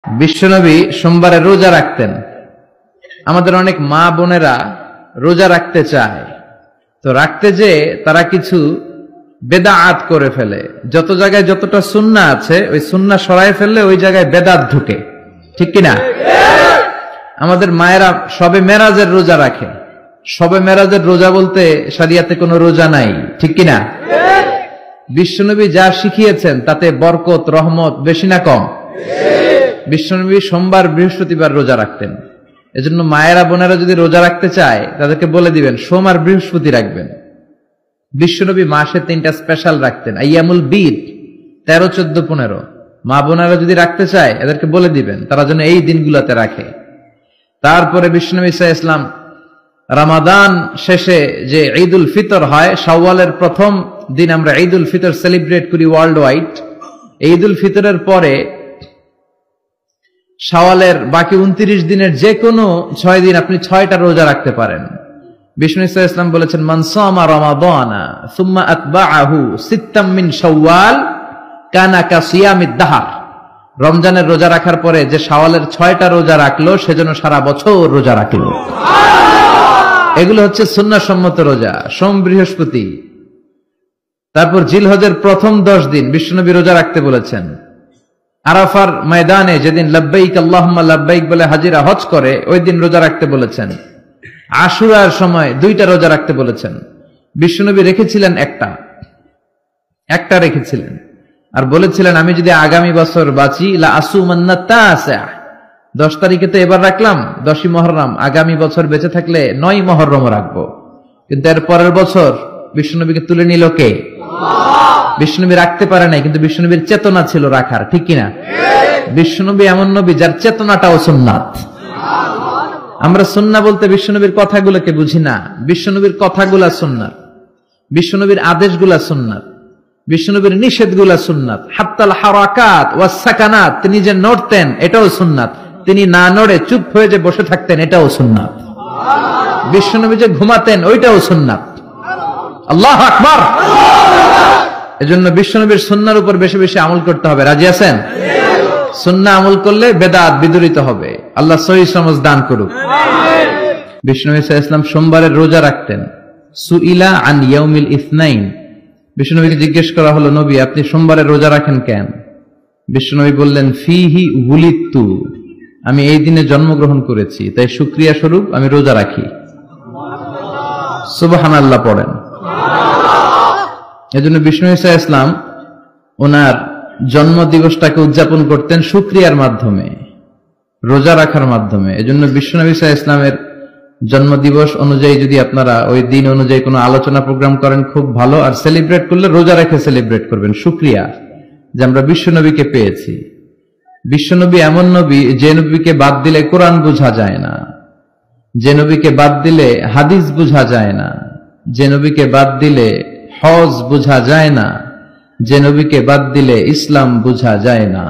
বিশ্বনবী সোমবারে রোজা রাখতেন। আমাদের অনেক মা বোনেরা রোজা রাখতে চায়, তো রাখতে যে তারা কিছু বেদাত করে ফেলে। যত জায়গায় যতটা সুন্নাহ আছে ওই সুন্নাহ সরায় ফেললে ওই জায়গায় বেদাত ঢুকে, ঠিক কিনা? আমাদের মায়েরা শবে মেরাজের রোজা রাখে। শবে মেরাজের রোজা বলতে শরিয়াতে কোনো রোজা নাই, ঠিক কিনা? বিশ্বনবী যা শিখিয়েছেন তাতে বরকত রহমত বেশি না কম? বিশ্বনবী সোমবার বৃহস্পতিবার রোজা রাখতেন। এজন্য মায়েরা বোনেরা যদি রোজা রাখতে চায় তাদেরকে বলে দিবেন সোম আর বৃহস্পতি রাখবেন। বিশ্বনবী মাসে 3টা স্পেশাল রাখতেন, আইয়ামুল বীদ 13, 14, 15। মা বোনেরা যদি রাখতে চায় এদেরকে বলে দিবেন তারা যেন এই দিনগুলোতে রাখে। তারপরে বিশ্বনবী সাল্লাল্লাহু আলাইহি ওয়াসাল্লাম রমাদান শেষে যে ঈদুল ফিতর হয়, শাওয়ালের প্রথম দিন আমরা ঈদুল ফিতর সেলিব্রেট করি ওয়ার্ল্ড ওয়াইড। ঈদুল ফিতরের পরে শাওয়ালের বাকি 29 দিনের যে কোনো 6 দিন আপনি 6টা রোজা রাখতে পারেন। বিষ্ণু সাল্লাল্লাহু আলাইহি ওয়াসাল্লাম বলেছেন মান সামা রমাদানা সুম্মা আতবাআহু সিত্তাম মিন শাওয়াল কানা কাসিয়ামিদ দাহর। রমজানের রোজা রাখার পরে যে শাওয়ালের 6টা রোজা রাখলো সেজন্য সারা বছর রোজা রাখলো। এগুলো হচ্ছে সুন্নাহ সম্মত রোজা, সোম বৃহস্পতি। তারপর জিলহজের প্রথম 10 দিন বিশ্বনবী রোজা রাখতে বলেছেন। আরাফার ময়দানে যেদিন লাব্বাইক আল্লাহুম্মা লাব্বাইক বলে হাজিরা হজ করে ওই দিন রোজা রাখতে বলেছেন। আশুরার সময় 2টা রোজা রাখতে বলেছেন। বিশ্বনবী রেখেছিলেন একটা রেখেছিলেন আর বলেছিলেন আমি যদি আগামী বছর বাঁচি লা আসুমান্না তাসা। 10 তারিখে তো এবার রাখলাম 10ই মুহররম, আগামী বছর বেঁচে থাকলে 9ই মুহররম রাখবো। কিন্তু এর পরের বছর বিশ্বনবীকে তুলে নিল কে? বিশ্বনবী রাখতে পারে নাই, কিন্তু বিশ্বনবীর চেতনা ছিল রাখার, ঠিক কিনা? বিশ্বনবী এমন নবী যার চেতনাটাও সুন্নাত। আমরা সুন্নাহ বলতে বিশ্বনবীর কথাগুলোকে বুঝি না। বিশ্বনবীর কথাগুলা সুন্নাত, বিশ্বনবীর আদেশগুলা সুন্নাত, বিশ্বনবীর নিষেধগুলা সুন্নাত। হাত্তাল হারাকাত ওয়াস সাকানাত, তিনি যে নড়তেন এটাও সুন্নাত, তিনি না নড়ে চুপ হয়ে যে বসে থাকতেন এটাও সুন্নাত। বিশ্বনবী যে ঘুমাতেন ওইটাও সুন্নাত। আল্লাহু আকবার। এজন্য বিশ্বনবীর সুন্নাহর উপর বেশি বেশি আমল করতে হবে। রাজি আছেন? সুন্নাহ আমল করলে বেদাত বিদূরিত হবে। আল্লাহ সহিহ সমঝ দান করুক। বিশ্বনবী সাল্লাল্লাহু আলাইহি ওয়াসাল্লাম সোমবারের রোজা রাখতেন। সুইলা আন ইয়াউমিল ইসনাইন, বিশ্বনবীকে জিজ্ঞেস করা হলো নবী আপনি সোমবারের রোজা রাখেন কেন? বিশ্বনবী বললেন ফিহি উলিদতু, আমি এই দিনে জন্মগ্রহণ করেছি তাই শুকরিয়া স্বরূপ আমি রোজা রাখি। সুবহানাল্লাহ পড়েন। এজন্য বিষ্ণু ঈসা ইসলাম ওনার জন্ম দিবসটাকে উদযাপন করতেন শুকরিয়ার মাধ্যমে, রোজা রাখার মাধ্যমে। এজন্য বিশ্বনবী ঈসা ইসলামের জন্ম দিবস অনুযায়ী যদি আপনারা ওই দিন অনুযায়ী কোনো আলোচনা প্রোগ্রাম করেন খুব ভালো, আর সেলিব্রেট করলে রোজা রেখে সেলিব্রেট করবেন, শুকরিয়া যে আমরা বিশ্বনবীকে পেয়েছি। বিশ্বনবী এমন নবী যে নবীকে বাদ দিলে কোরআন বোঝা যায় না, যে নবীকে বাদ দিলে হাদিস বোঝা যায় না, যে নবীকে বাদ দিলে হজ বোঝা যায় না, যে নবীকে বাদ দিলে ইসলাম বোঝা যায় না।